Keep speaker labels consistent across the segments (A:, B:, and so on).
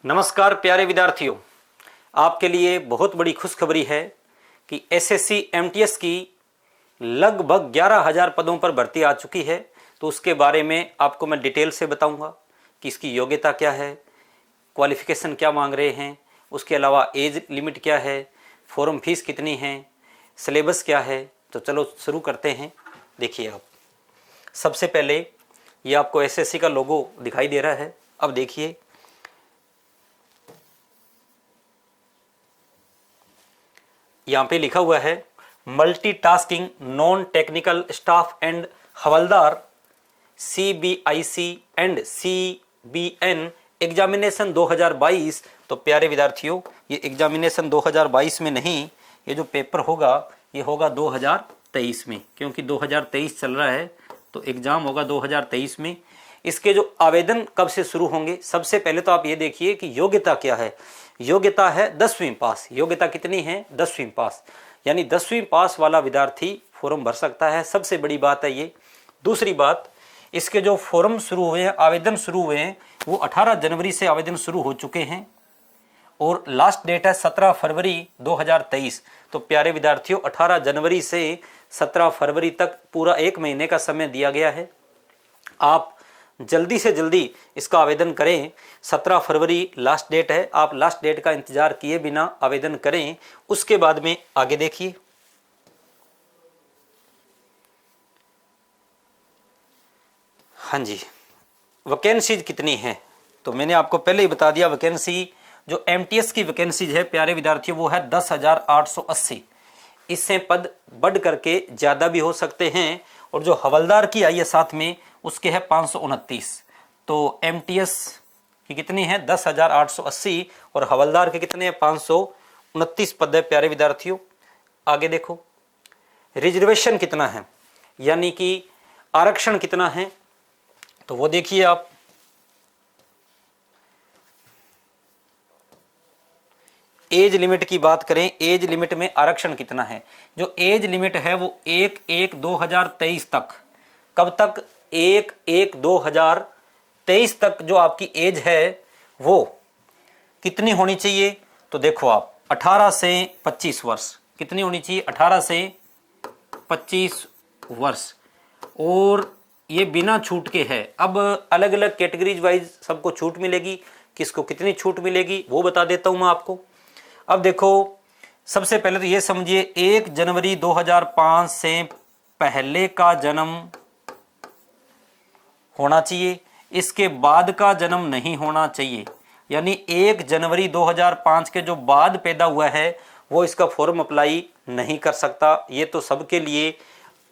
A: नमस्कार प्यारे विद्यार्थियों, आपके लिए बहुत बड़ी खुशखबरी है कि एसएससी एमटीएस की लगभग 11,000 पदों पर भर्ती आ चुकी है। तो उसके बारे में आपको मैं डिटेल से बताऊंगा कि इसकी योग्यता क्या है, क्वालिफिकेशन क्या मांग रहे हैं, उसके अलावा एज लिमिट क्या है, फॉर्म फीस कितनी है, सिलेबस क्या है। तो चलो शुरू करते हैं। देखिए, आप सबसे पहले ये आपको एसएससी का लोगो दिखाई दे रहा है। अब देखिए, यहाँ पे लिखा हुआ है multitasking non technical staff and havildar CBIC and CBN examination 2022। तो प्यारे विद्यार्थियों, ये एग्जामिनेशन 2022 में नहीं, ये जो पेपर होगा ये होगा 2023 में, क्योंकि 2023 चल रहा है तो एग्जाम होगा 2023 में। इसके जो आवेदन कब से शुरू होंगे, सबसे पहले तो आप ये देखिए कि योग्यता क्या है। योग्यता है 10वीं पास। योग्यता कितनी है? 10वीं पास, यानी 10वीं पास वाला विद्यार्थी फॉर्म भर सकता है। सबसे बड़ी बात है ये। दूसरी बात, इसके जो फॉर्म शुरू हुए हैं, आवेदन शुरू हुए हैं, वो 18 जनवरी से आवेदन शुरू हो चुके हैं और लास्ट डेट है 17 फरवरी 2023। तो प्यारे विद्यार्थियों, 18 जनवरी से 17 फरवरी तक पूरा एक महीने का समय दिया गया है। आप जल्दी से जल्दी इसका आवेदन करें। 17 फरवरी लास्ट डेट है। आप लास्ट डेट का इंतजार किए बिना आवेदन करें। उसके बाद में आगे देखिए, हाँ जी, वैकेंसीज कितनी है तो मैंने आपको पहले ही बता दिया। वैकेंसी जो एमटीएस की वैकेंसीज है प्यारे विद्यार्थियों, वो है 10,880। इससे पद बढ़ करके ज़्यादा भी हो सकते हैं। और जो हवलदार की आई है साथ में, उसके है 529। तो एमटीएस की कितनी है? 10,880 और हवलदार के कितने हैं? 529 पद है प्यारे विद्यार्थियों। आगे देखो, रिजर्वेशन कितना है, यानी कि आरक्षण कितना है, तो वो देखिए आप। एज लिमिट की बात करें, एज लिमिट में आरक्षण कितना है? जो एज लिमिट है वो 1/1/2023 तक। कब तक? 1/1/2023 तक जो आपकी एज है वो कितनी होनी चाहिए? तो देखो आप, 18 से 25 वर्ष। कितनी होनी चाहिए? 18 से 25 वर्ष। और ये बिना छूट के है। अब अलग अलग कैटेगरीज वाइज सबको छूट मिलेगी। किसको कितनी छूट मिलेगी वो बता देता हूं मैं आपको। अब देखो, सबसे पहले तो ये समझिए, 1 जनवरी 2005 से पहले का जन्म होना चाहिए, इसके बाद का जन्म नहीं होना चाहिए। यानी 1 जनवरी 2005 के जो बाद पैदा हुआ है वो इसका फॉर्म अप्लाई नहीं कर सकता। ये तो सबके लिए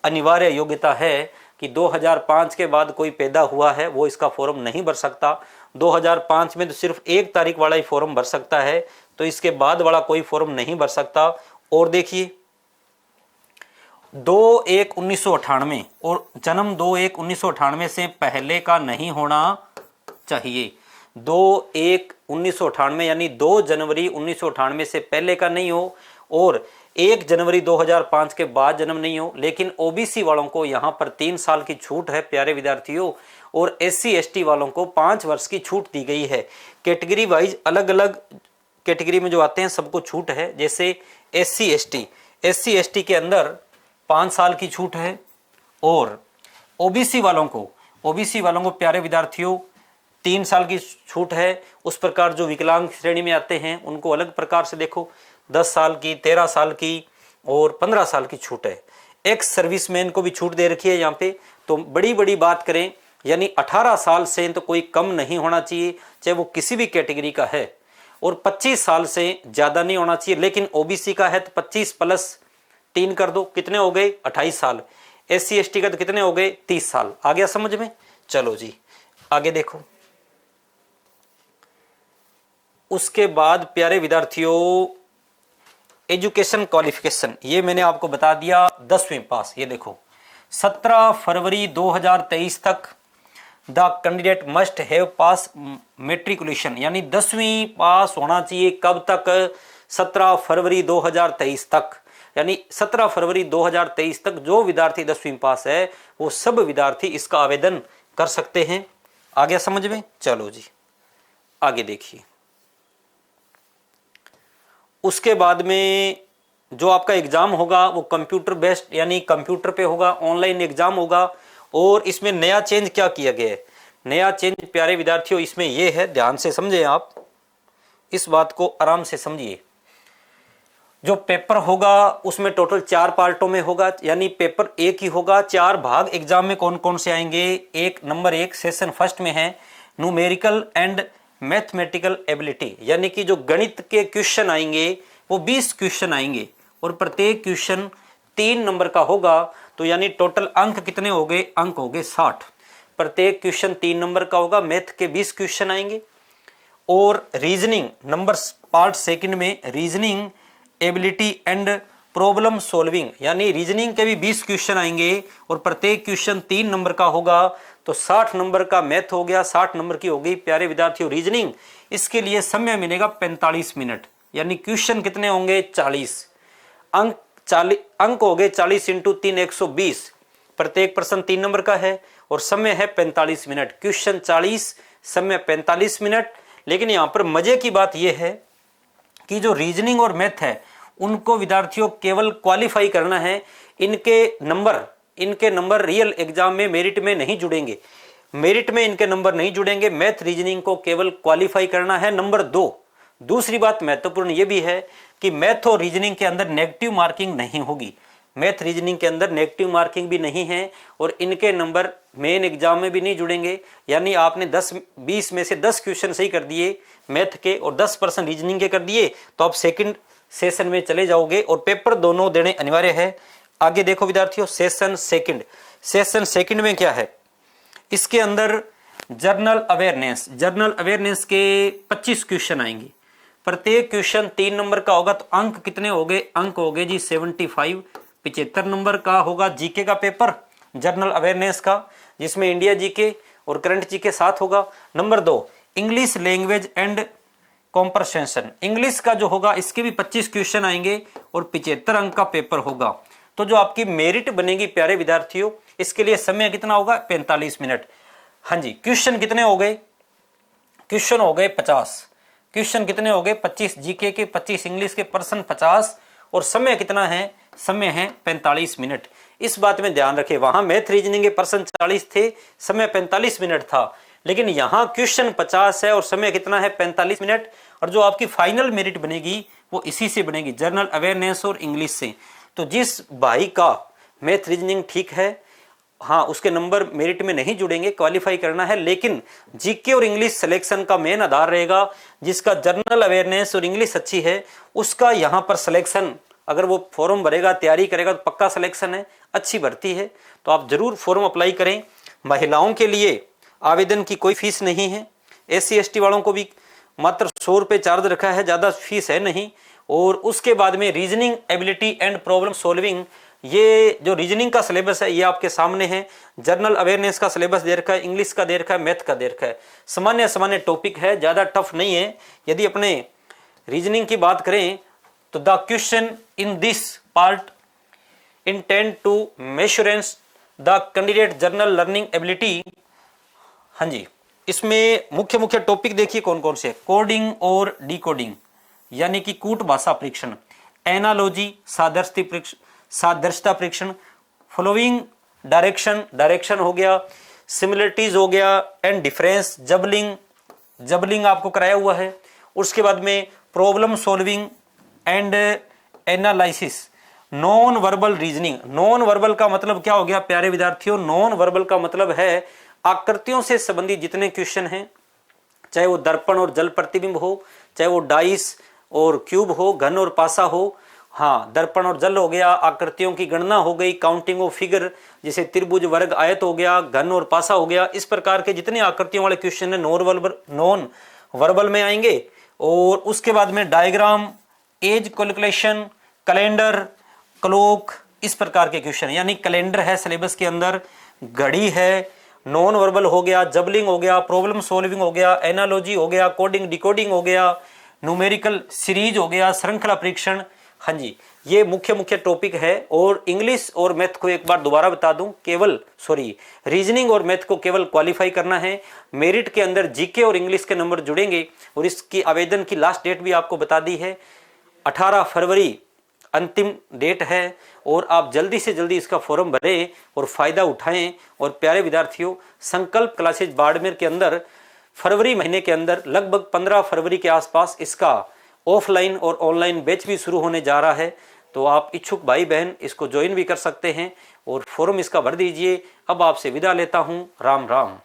A: अनिवार्य योग्यता है कि 2005 के बाद कोई पैदा हुआ है वो इसका फॉर्म नहीं भर सकता। 2005 में तो सिर्फ 1 तारीख वाला ही फॉर्म भर सकता है, तो इसके बाद वाला कोई फॉर्म नहीं भर सकता। और देखिए, 2/1/1998 और जन्म 2/1/1998 से पहले का नहीं होना चाहिए। 2/1/1998 यानी 2 जनवरी 1998 से पहले का नहीं हो और 1 जनवरी 2005 के बाद जन्म नहीं हो। लेकिन ओबीसी वालों को यहाँ पर 3 साल की छूट है प्यारे विद्यार्थियों, और एससी एसटी वालों को 5 वर्ष की छूट दी गई है। कैटेगरी वाइज अलग अलग कैटेगरी में जो आते हैं सबको छूट है। जैसे एससी एसटी के अंदर 5 साल की छूट है। और ओबीसी वालों को प्यारे विद्यार्थियों 3 साल की छूट है। उस प्रकार जो विकलांग श्रेणी में आते हैं उनको अलग प्रकार से देखो, 10 साल की, 13 साल की और 15 साल की छूट है। एक्स सर्विसमैन को भी छूट दे रखी है यहाँ पे। तो बड़ी बड़ी बात करें, यानी 18 साल से तो कोई कम नहीं होना चाहिए, चाहे वो किसी भी कैटेगरी का है। और 25 साल से ज़्यादा नहीं होना चाहिए। लेकिन ओबीसी का है तो 25 + 3 कर दो, कितने हो गए? 28 साल। एससी एसटी का तो कितने हो गए? 30 साल। आ गया समझ में? चलो जी, आगे देखो। उसके बाद प्यारे विद्यार्थियों, एजुकेशन क्वालिफिकेशन, ये मैंने आपको बता दिया 10वीं पास। ये देखो, 17 फरवरी 2023 तक the candidate must have pass matriculation, यानी 10वीं पास होना चाहिए। कब तक? 17 फरवरी 2023 तक। यानी 17 फरवरी 2023 तक जो विद्यार्थी 10वीं पास है वो सब विद्यार्थी इसका आवेदन कर सकते हैं। आ गया समझ में? चलो जी, आगे देखिए। उसके बाद में जो आपका एग्जाम होगा वो कंप्यूटर बेस्ड यानी कंप्यूटर पे होगा, ऑनलाइन एग्जाम होगा। और इसमें नया चेंज क्या किया गया है? नया चेंज प्यारे विद्यार्थियों इसमें ये है, ध्यान से समझें, आप इस बात को आराम से समझिए। जो पेपर होगा उसमें टोटल 4 पार्टों में होगा, यानी पेपर एक ही होगा। 4 भाग एग्जाम में कौन कौन से आएंगे? नंबर 1 सेशन फर्स्ट में है न्यूमेरिकल एंड मैथमेटिकल एबिलिटी, यानी कि जो गणित के क्वेश्चन आएंगे वो 20 क्वेश्चन आएंगे और प्रत्येक क्वेश्चन 3 नंबर का होगा। तो यानी टोटल अंक कितने हो गए? अंक हो गए 60। प्रत्येक क्वेश्चन 3 नंबर का होगा। मैथ के 20 क्वेश्चन आएंगे। और रीजनिंग नंबर पार्ट सेकंड में reasoning ability and problem solving, यानी रीजनिंग के भी 20 क्वेश्चन आएंगे और प्रत्येक क्वेश्चन 3 नंबर का होगा। तो 60 नंबर का मैथ हो गया, 60 नंबर की हो गई प्यारे विद्यार्थियों रीजनिंग। इसके लिए समय मिलेगा 45 मिनट, यानी क्वेश्चन कितने होंगे? 40। अंक हो गए 40 इंटू 3 120। प्रत्येक प्रश्न 3 नंबर का है और समय है 45 मिनट। क्वेश्चन 40, समय 45 मिनट। लेकिन यहां पर मजे की बात यह है कि जो रीजनिंग और मैथ है उनको विद्यार्थियों केवल क्वालिफाई करना है। इनके नंबर रियल एग्जाम में मेरिट में नहीं जुड़ेंगे, मेरिट में इनके नंबर नहीं जुड़ेंगे। मैथ रीजनिंग को केवल क्वालिफाई करना है। नंबर 2, दूसरी बात महत्वपूर्ण यह भी है कि मैथ और रीजनिंग के अंदर नेगेटिव मार्किंग नहीं होगी। मैथ रीजनिंग के अंदर नेगेटिव मार्किंग भी नहीं है और इनके नंबर मेन एग्जाम में भी नहीं जुड़ेंगे। यानी आपने 10-20 में से 10 क्वेश्चन सही कर दिए मैथ के और 10% रीजनिंग के कर दिए तो आप सेकंड सेशन में चले जाओगे और पेपर दोनों देने अनिवार्य है। आगे देखो विद्यार्थियों, सेशन सेकंड में क्या है? इसके अंदर जर्नल अवेयरनेस के 25 क्वेश्चन आएंगे। प्रत्येक क्वेश्चन 3 नंबर का होगा। तो अंक कितने हो गए? अंक हो गए जी 75। 75 नंबर का होगा जीके का पेपर, जनरल अवेयरनेस का, जिसमें इंडिया जीके और करंट जीके साथ होगा। Number 2 English language and comprehension, English का जो होगा इसके भी 25 क्वेश्चन आएंगे और 75 अंक का पेपर होगा। तो जो आपकी मेरिट बनेगी प्यारे विद्यार्थियों, इसके लिए समय कितना होगा? 45 मिनट। हाँ जी, क्वेश्चन कितने हो गए? क्वेश्चन हो गए 50। क्वेश्चन कितने हो गए? 25 जीके के, 25 इंग्लिश के, पर्सन 50 और समय कितना है? समय है 45 मिनट। इस बात में ध्यान रखें, वहां मैथ रीजनिंग के पर्सन 40 थे, समय 45 मिनट था, लेकिन यहां क्वेश्चन 50 है और समय कितना है? 45 मिनट। और जो आपकी फाइनल मेरिट बनेगी वो इसी से बनेगी, जनरल अवेयरनेस और इंग्लिश से। तो जिस भाई का मैथ रीजनिंग ठीक है, हाँ, उसके नंबर मेरिट में नहीं जुड़ेंगे, क्वालिफाई करना है, लेकिन जीके और इंग्लिश सिलेक्शन का मेन आधार रहेगा। जिसका जनरल अवेयरनेस और इंग्लिश अच्छी है उसका यहाँ पर सिलेक्शन, अगर वो फॉर्म भरेगा, तैयारी करेगा तो पक्का सिलेक्शन है, अच्छी भर्ती है। तो आप जरूर फॉर्म अप्लाई करें। महिलाओं के लिए आवेदन की कोई फीस नहीं है। SC/ST वालों को भी मात्र 100 रुपये चार्ज रखा है, ज़्यादा फीस है नहीं। और उसके बाद में reasoning ability and problem solving, ये जो रीजनिंग का सिलेबस है ये आपके सामने है। जनरल अवेयरनेस का सिलेबस दे रखा है, इंग्लिश का दे रखा है, मैथ का दे रखा है। सामान्य टॉपिक है, ज़्यादा टफ नहीं है। यदि अपने रीजनिंग की बात करें तो the question in this part intend to measure the candidate general learning ability. हाँ जी, इसमें मुख्य टॉपिक देखिए कौन कौन से, कोडिंग और डिकोडिंग यानी कि कूट भाषा परीक्षण, एनालॉजी सादृश्यता परीक्षण, फॉलोइंग डायरेक्शन हो गया, सिमिलरिटीज हो गया एंड डिफरेंस, जबलिंग आपको कराया हुआ है। उसके बाद में problem solving and analysis, non verbal reasoning. Non verbal का मतलब क्या हो गया प्यारे विद्यार्थियों? नॉन वर्बल का मतलब है आकृतियों से संबंधित जितने क्वेश्चन हैं, चाहे वो दर्पण और जल प्रतिबिंब हो, चाहे वो डाइस और क्यूब हो, घन और पासा हो। हाँ, दर्पण और जल हो गया, आकृतियों की गणना हो गई, काउंटिंग ऑफ फिगर, जैसे त्रिभुज, वर्ग, आयत हो गया, घन और पासा हो गया। इस प्रकार के जितने आकृतियों वाले क्वेश्चन है नॉन वर्बल में आएंगे। और उसके बाद में diagram, as calculation, calendar, clock, इस प्रकार के क्वेश्चन, यानी कैलेंडर है सिलेबस के अंदर, घड़ी है, नॉन वर्बल हो गया, जबलिंग हो गया, प्रॉब्लम सॉल्विंग हो गया, एनालॉजी हो गया, कोडिंग डिकोडिंग हो गया, न्यूमेरिकल सीरीज हो गया, श्रृंखला परीक्षण। हाँ जी, ये मुख्य टॉपिक है। और इंग्लिश और मैथ को एक बार दोबारा बता दूं, रीजनिंग और मैथ को केवल क्वालिफाई करना है। मेरिट के अंदर जीके और इंग्लिश के नंबर जुड़ेंगे। और इसकी आवेदन की लास्ट डेट भी आपको बता दी है, 18 फरवरी अंतिम डेट है और आप जल्दी से जल्दी इसका फॉर्म भरें और फ़ायदा उठाएं। और प्यारे विद्यार्थियों, संकल्प क्लासेज बाड़मेर के अंदर फरवरी महीने के अंदर लगभग 15 फरवरी के आसपास इसका ऑफलाइन और ऑनलाइन बैच भी शुरू होने जा रहा है। तो आप इच्छुक भाई बहन इसको ज्वाइन भी कर सकते हैं और फॉर्म इसका भर दीजिए। अब आपसे विदा लेता हूँ। राम राम।